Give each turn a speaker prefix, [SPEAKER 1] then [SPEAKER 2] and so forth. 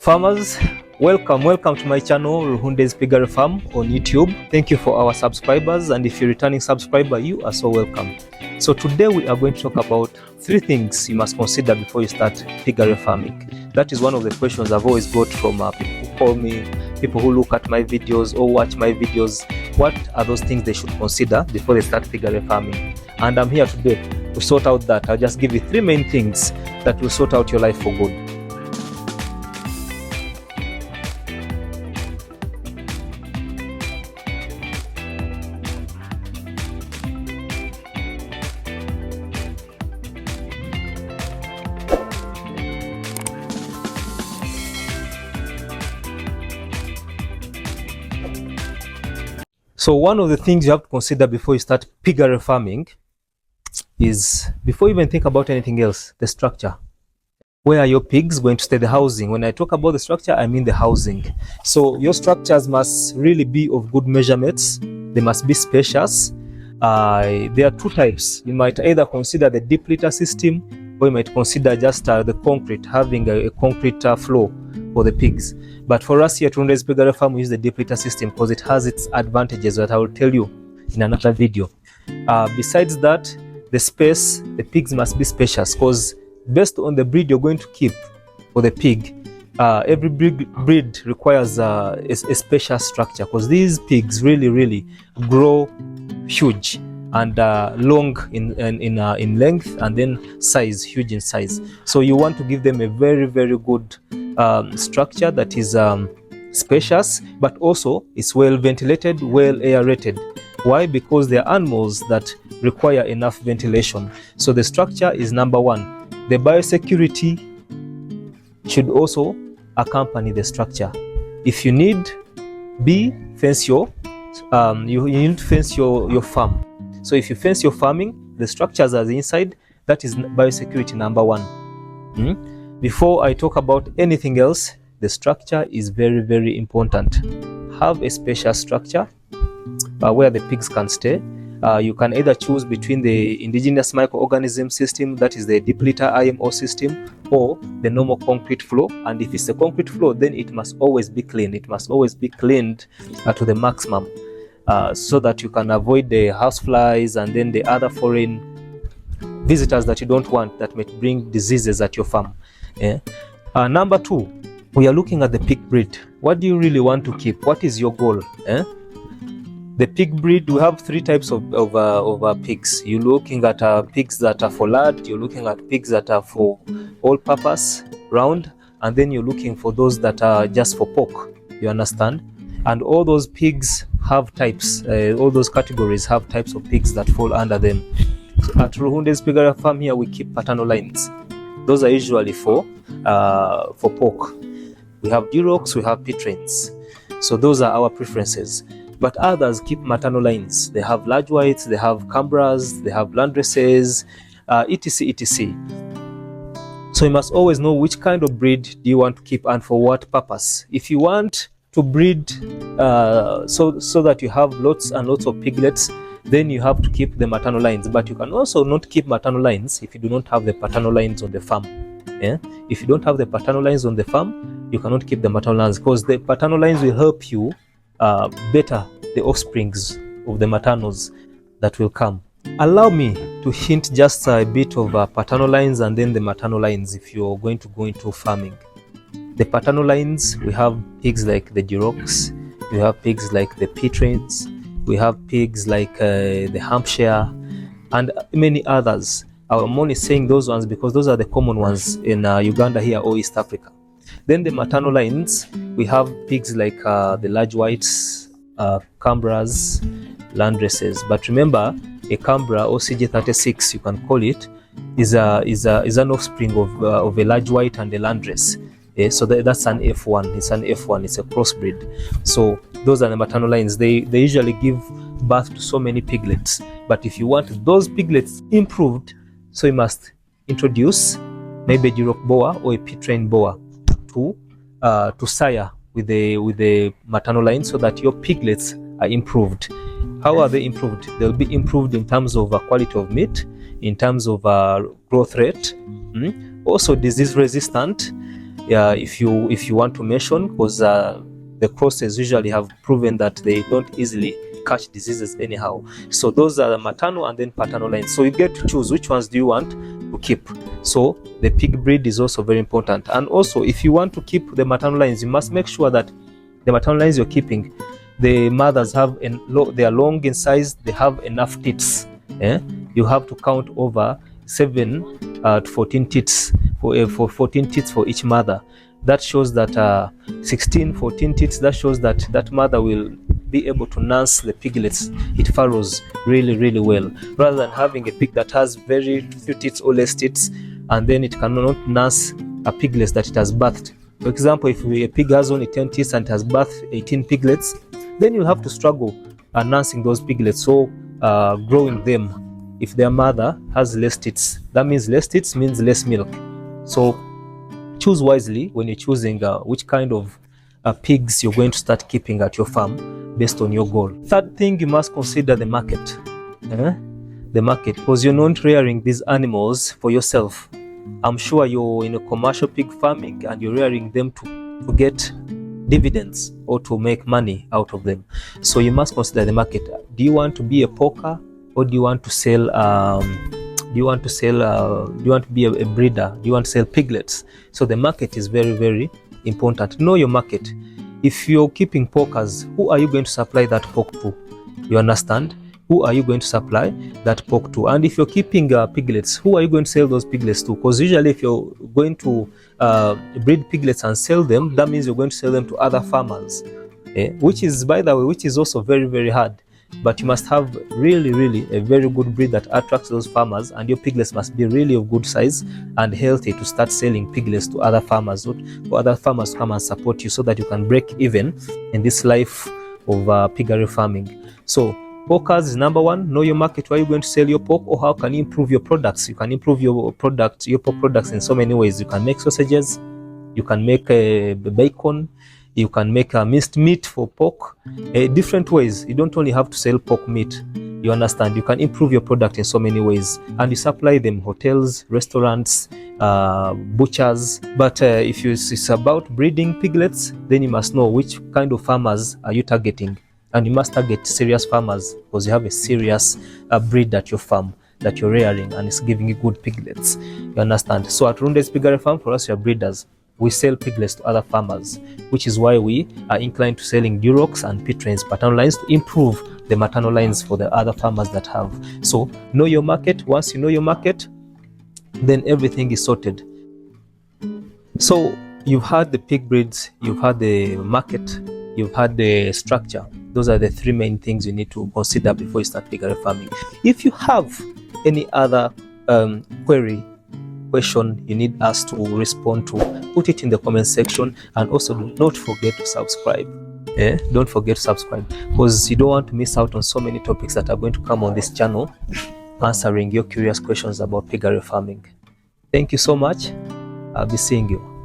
[SPEAKER 1] Farmers, welcome to my channel Ruhunde's Piggery Farm on YouTube. Thank you for our subscribers, and if you're a returning subscriber, you are so welcome. So today we are going to talk about 3 things you must consider before you start piggery farming. That is one of the questions I've always got from people who call me, people who look at my videos or watch my videos. What are those things they should consider before they start piggery farming? And I'm here today to sort out that. I'll just give you 3 main things that will sort out your life for good. So one of the things you have to consider before you start piggery farming is, before you even think about anything else, the structure. Where are your pigs going to stay? The housing. When I talk about the structure, I mean the housing. So your structures must really be of good measurements. They must be spacious. There are 2 types. You might either consider the deep litter system, or you might consider just the concrete, having a concrete floor for the pigs. But for us here at Ruhunde's Piggery Farm, we use the deep litter system because it has its advantages that I will tell you in another video. Besides that, the space, the pigs must be spacious, because based on the breed you're going to keep for the pig, every breed requires a spacious structure, because these pigs really grow huge and long in length, and then size, huge in size. So you want to give them a very good structure that is spacious, but also it's well ventilated, well aerated. Why? Because they are animals that require enough ventilation. So the structure is number 1. The biosecurity should also accompany the structure. If you need fence your you need to fence your farm. So if you fence your farming, the structures are the inside. That is biosecurity number 1. Before I talk about anything else, the structure is very important. Have a spacious structure where the pigs can stay. You can either choose between the indigenous microorganism system, that is the deep litter IMO system, or the normal concrete floor. And if it's a concrete floor, then it must always be cleaned. It must always be cleaned to the maximum, so that you can avoid the houseflies and then the other foreign visitors that you don't want, that might bring diseases at your farm. Number 2, we are looking at the pig breed. What do you really want to keep? What is your goal? The pig breed, we have 3 types of pigs. You're looking at pigs that are for lard, you're looking at pigs that are for all purpose, round, and then you're looking for those that are just for pork. You understand? And all those pigs have types, all those categories have types of pigs that fall under them. So at Ruhunde's Piggery Farm here, we keep paternal lines. Those are usually for pork. We have Durocs, we have Pitrains. So those are our preferences. But others keep maternal lines. They have large whites, they have Cambras, they have Landresses, etc. So you must always know which kind of breed do you want to keep and for what purpose. If you want to breed so that you have lots and lots of piglets, then you have to keep the maternal lines. But you can also not keep maternal lines if you do not have the paternal lines on the farm. If you don't have the paternal lines on the farm, you cannot keep the maternal lines, because the paternal lines will help you better the offsprings of the maternals that will come. Allow me to hint just a bit of paternal lines and then the maternal lines if you're going to go into farming. The paternal lines, we have pigs like the Durocs, we have pigs like the Pitrains, we have pigs like the Hampshire, and many others. I'm only saying those ones because those are the common ones in Uganda here or East Africa. Then the maternal lines, we have pigs like the large whites, Cambras, Landresses. But remember, a Cambra or CJ36, you can call it, is an offspring of a large white and a Landress. So that's an F1. It's an F1. It's a crossbreed. So those are the maternal lines. They usually give birth to so many piglets. But if you want those piglets improved, so you must introduce maybe a Duroc boa or a Pitrain boa to sire with the maternal line, so that your piglets are improved. How are they improved? They'll be improved in terms of quality of meat, in terms of growth rate, also disease resistant, if you want to mention, because the crosses usually have proven that they don't easily catch diseases anyhow. So those are the maternal and then paternal lines. So you get to choose which ones do you want to keep. So the pig breed is also very important. And also, if you want to keep the maternal lines, you must make sure that the maternal lines you're keeping, the mothers have they are long in size, they have enough teats. You have to count over 7 to 14 teats for 14 teats for each mother. That shows that 14 teats, that shows that that mother will be able to nurse the piglets it farrows really well, rather than having a pig that has very few teats or less teats, and then it cannot nurse a piglet that it has birthed. For example, if a pig has only 10 teats and has birthed 18 piglets, then you'll have to struggle nursing those piglets, so growing them. If their mother has less teats, that means less teats means less milk. So choose wisely when you're choosing which kind of pigs you're going to start keeping at your farm based on your goal. Third thing, you must consider the market. The market, because you're not rearing these animals for yourself. I'm sure you're in a commercial pig farming and you're rearing them to get dividends or to make money out of them. So you must consider the market. Do you want to be a porker, or do you want to sell do you want to be a breeder? Do you want to sell piglets? So the market is very important. Know your market. If you're keeping porkers, who are you going to supply that pork to? You understand? Who are you going to supply that pork to? And if you're keeping piglets, who are you going to sell those piglets to? Because usually if you're going to breed piglets and sell them, that means you're going to sell them to other farmers, which is, by the way, which is also very hard. But you must have really a very good breed that attracts those farmers, and your piglets must be really of good size and healthy to start selling piglets to other farmers, or for other farmers to come and support you, so that you can break even in this life of piggery farming. So porkers is number one. Know your market. Where are you going to sell your pork, or how can you improve your products? You can improve your pork products in so many ways. You can make sausages, you can make bacon, you can make minced meat for pork, different ways. You don't only have to sell pork meat. You understand? You can improve your product in so many ways, and you supply them hotels, restaurants, butchers. But if it's about breeding piglets, then you must know which kind of farmers are you targeting. And you must target serious farmers, because you have a serious breed at your farm that you're rearing, and it's giving you good piglets. You understand? So at Runde's Piggery Farm, for us, we are breeders. We sell piglets to other farmers, which is why we are inclined to selling Durocs and Pit-Trains paternal lines to improve the maternal lines for the other farmers that have. So know your market. Once you know your market, then everything is sorted. So you've had the pig breeds, you've had the market, you've had the structure. Those are the three main things you need to consider before you start piggery farming. If you have any other question you need us to respond to, put it in the comment section, and also do not forget to subscribe. Don't forget to subscribe, because you don't want to miss out on so many topics that are going to come on this channel, answering your curious questions about piggery farming. Thank you so much. I'll be seeing you.